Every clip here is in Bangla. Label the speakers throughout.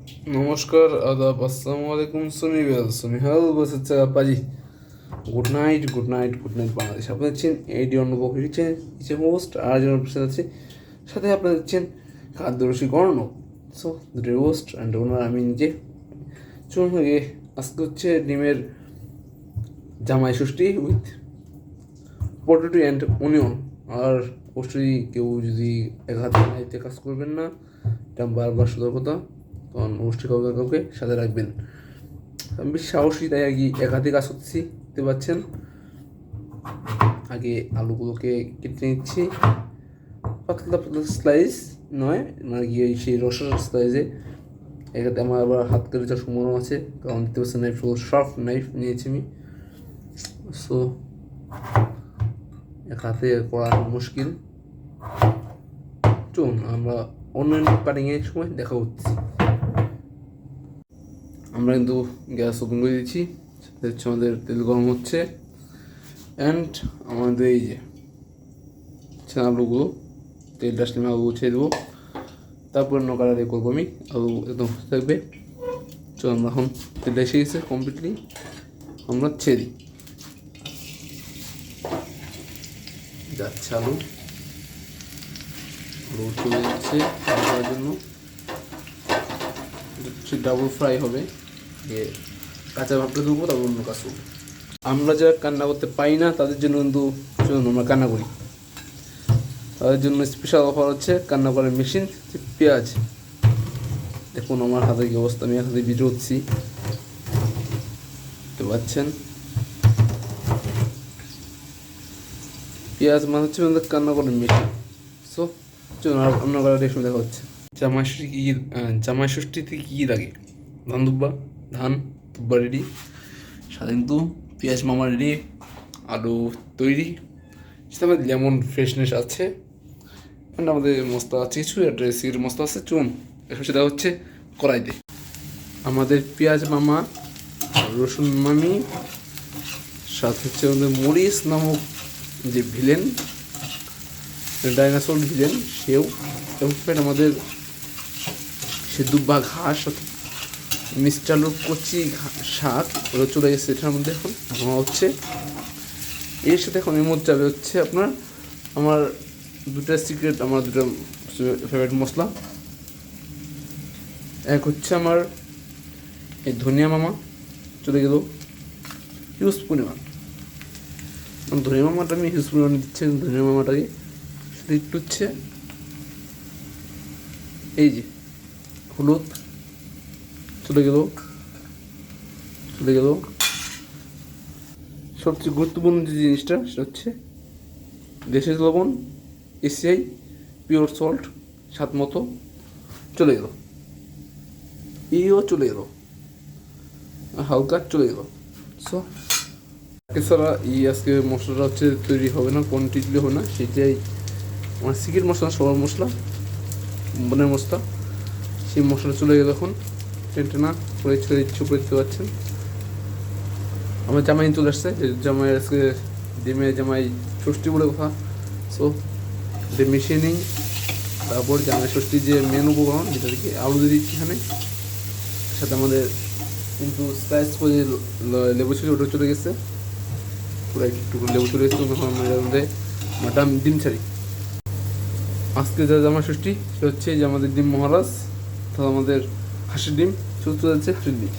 Speaker 1: নমস্কার, আদাব, আসসালামু আলাইকুম। সুনিহাল বসেছে আপাজি। Good night, good night, good night Bangladesh. আপনারা দেখছেন এডি অনুভব হিসেবে হোস্ট আর জন অফিসার আছে, সাথে আপনারা দেখছেন খাদ্যরসিক অর্ণব। সো দুটো হোস্ট অ্যান্ড ওনার আমি নিজে। চলুন আজকে হচ্ছে ডিমের জামাই ষষ্ঠী উইথ পটেটো অ্যান্ড অনিয়ন। আর অবশ্যই কেউ যদি এক হাতে নাইতে কাজ করবেন না, এটা বারবার সতর্কতা, তখন অবশ্যই কাউকে কাউকে সাথে রাখবেন। আমি বেশ সাহসী, তাই আর কি এক হাতে কাজ করতেছি, দেখতে পাচ্ছেন। আগে আলুগুলোকে কেটে নিচ্ছি, পাতলা পাতলা স্লাইস নয়, মানে কি সেই রসার স্লাইসে। এখানে আমার আবার হাত কেটে যাওয়ার সম্ভাবনা আছে, কারণ দেখতে পাচ্ছেন নাইফ শার্প নাইফ নিয়েছি আমি। সো এক হাতে করা মুশকিল। চলুন আমরা অন্যান্য কাটিংয়ের সময় দেখা হচ্ছে। আমরা কিন্তু গ্যাস ওপেন করে দিচ্ছি, হচ্ছে আমাদের তেল গরম হচ্ছে। অ্যান্ড আমাদের এই যে আলুগুলো তেলটা আসলে আমি আলু ছেড়ে দেবো, তারপর অন্য কালারে করবো আমি। আলু একদম থাকবে। চলো আমরা এখন তেলটা এসে গেছে কমপ্লিটলি, আমরা ছেড়ে দিই। যাচ্ছে আলু চলে যাচ্ছে করার জন্য, ডাবল ফ্রাই হবে। কাঁচা ভাবটা দেবো, তারপর অন্য কাজ করবো। আমরা যারা কান্না করতে পারি না তাদের জন্য কিন্তু চলুন আমরা কান্না করি। তাদের জন্য স্পেশাল অফার হচ্ছে কান্না করার মেশিন, পেঁয়াজ। দেখুন আমার হাতে কি অবস্থা, আমি হাতে ভিডিও হচ্ছি, দেখতে পাচ্ছেন। পেঁয়াজ মানে হচ্ছে আমাদের কান্না করার মেশিন। সো চলুন রান্না করার রেশমি দেখা হচ্ছে। জামাই ষষ্ঠীতে কী লাগে? ধান দুব্বা, ধান দুব্বা রেডি, সাথে কিন্তু পেঁয়াজ মামা রেডি, আলু তৈরি, সেটা আমাদের লেমন ফ্রেশনেস আছে, আমাদের মশলা আছে কিছু, একটা রেসিপির মশলা আছে। চুন এখন সেটা হচ্ছে কড়াইতে আমাদের পেঁয়াজ মামা, রসুন মামি, সাথে হচ্ছে আমাদের মরিচ নামক যে ভিলেন, ডাইনোসর ভিলেন, সেও এবং আমাদের সে দুব্বা ঘাস, মিষ্টি আলুর কচি শাক, ওরা চলে গেছে এটার মধ্যে। এখন ভাঙা হচ্ছে এর সাথে। এখন এর মধ্যে যাবে হচ্ছে আপনার আমার দুটো সিক্রেট, আমার দুটো ফেভারিট মশলা। এক হচ্ছে আমার এই ধনিয়া মামা, চলে গেল হিউজ পরিমাণ। ধনিয়া মামাটা আমি হিউজ পরিমাণ দিচ্ছি, ধনিয়া মামাটাকে সেটা একটু হচ্ছে এই যে হলুদ, চলে গেল। সবচেয়ে গুরুত্বপূর্ণ যে জিনিসটা সেটা হচ্ছে দেশের লবণ, এসিআই পিওর সল্ট স্বাদ মতো, চলে গেল। এইও চলে গেল, হালকা চলে গেল। সো এছাড়া আজকে মশলাটা হচ্ছে তৈরি হবে না, কোয়ান্টিটি হবে না, সেটাই আমার সিক্রেট মশলা, সবার মশলা, বনের মশলা। সেই মশলা চলে গেল। এখন টেনটেনা করে ছেড়ে দিচ্ছে, উপরে দিতে পারছেন। আমার জামাই চলে আসছে, জামাই আজকে ডিমের জামাই ষষ্ঠী বলে কথা। সো ডিম মিশিয়ে নিই, তারপর জামাই ষষ্ঠীর যে মেন উপকরণ, যেটা দেখি আলু দিয়ে দিচ্ছি এখানে, সাথে আমাদের কিন্তু স্লাইস করে লেবু ছিল, ওটা চলে গেছে, পুরো একটু লেবু চলে গেছে। তখন আমাদের মধ্যে মাটাম ডিম ছাড়ি। আজকে যা জামাই ষষ্ঠী সে হচ্ছে যে আমাদের ডিম মহারাজ, অর্থাৎ আমাদের হাঁসের ডিম, চলতে যাচ্ছে হাঁসের ডিম।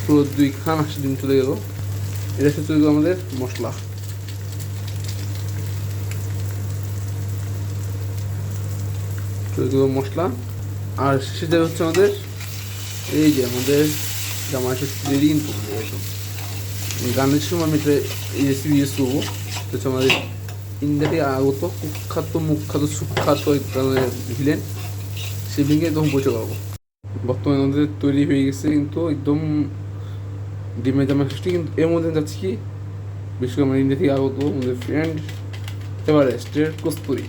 Speaker 1: পুরো 2 খান হাঁসের ডিম চলে গেল। এটা হচ্ছে চলে গেল আমাদের মশলা। চলে গেল মশলা। আর সেটা হচ্ছে আমাদের এই যে আমাদের জামাই ষষ্ঠী রেডি কিন্তু একদম। গানের সময় আমি এটা এই রেসিপি ইউজ করবো। হচ্ছে আমাদের ইন্ডিয়া থেকে আগত মুখ্যাত সুখ্যাত ভিলেন, সেই ভিলেনকে একদম পরিচয় করবো। বর্তমানে আমাদের তৈরি হয়ে গেছে কিন্তু একদম ডিমের জামাই ষষ্ঠী। কিন্তু এর মধ্যে যাচ্ছে কি, বিশেষ করে আমার ইন্ডিয়া থেকে আগত আমাদের ফ্রেন্ড এভারেস্টের কস্তুরি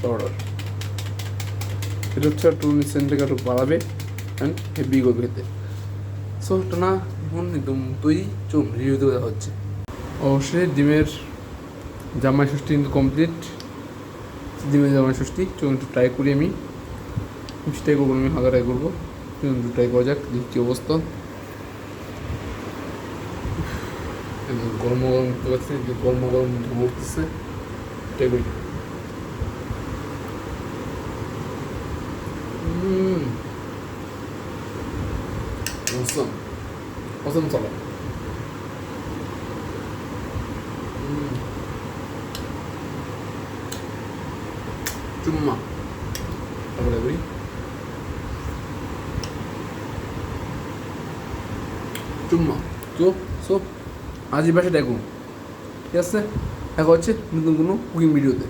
Speaker 1: পাউডার। এটা হচ্ছে একটু সেন্টটাকে একটু বাড়াবে অ্যান্ড হেভি করবে খেতে। সো এটা না এখন একদম তৈরি, চুন রিভিউ দেওয়া হচ্ছে। অবশ্যই ডিমের জামাই ষষ্ঠী কিন্তু কমপ্লিট। ডিমের জামাই ষষ্ঠী, চলুন একটু ট্রাই করি আমি। বেশি ট্রাই করবো না, আমি হালকা ট্রাই করবো। চলুন একটু ট্রাই করা যাক, দেখি কী অবস্থা। গরম গরম দেখতে পাচ্ছি, গরম গরম ধোঁয়া উঠতেছে। ট্রাই করি। Awesome. Awesome salad. Cuma. Apa lagi? Cuma. So, আজ এই বাসায় দেখুন, ঠিক আছে? দেখা হচ্ছে নতুন কোনো কুকিং ভিডিওতে।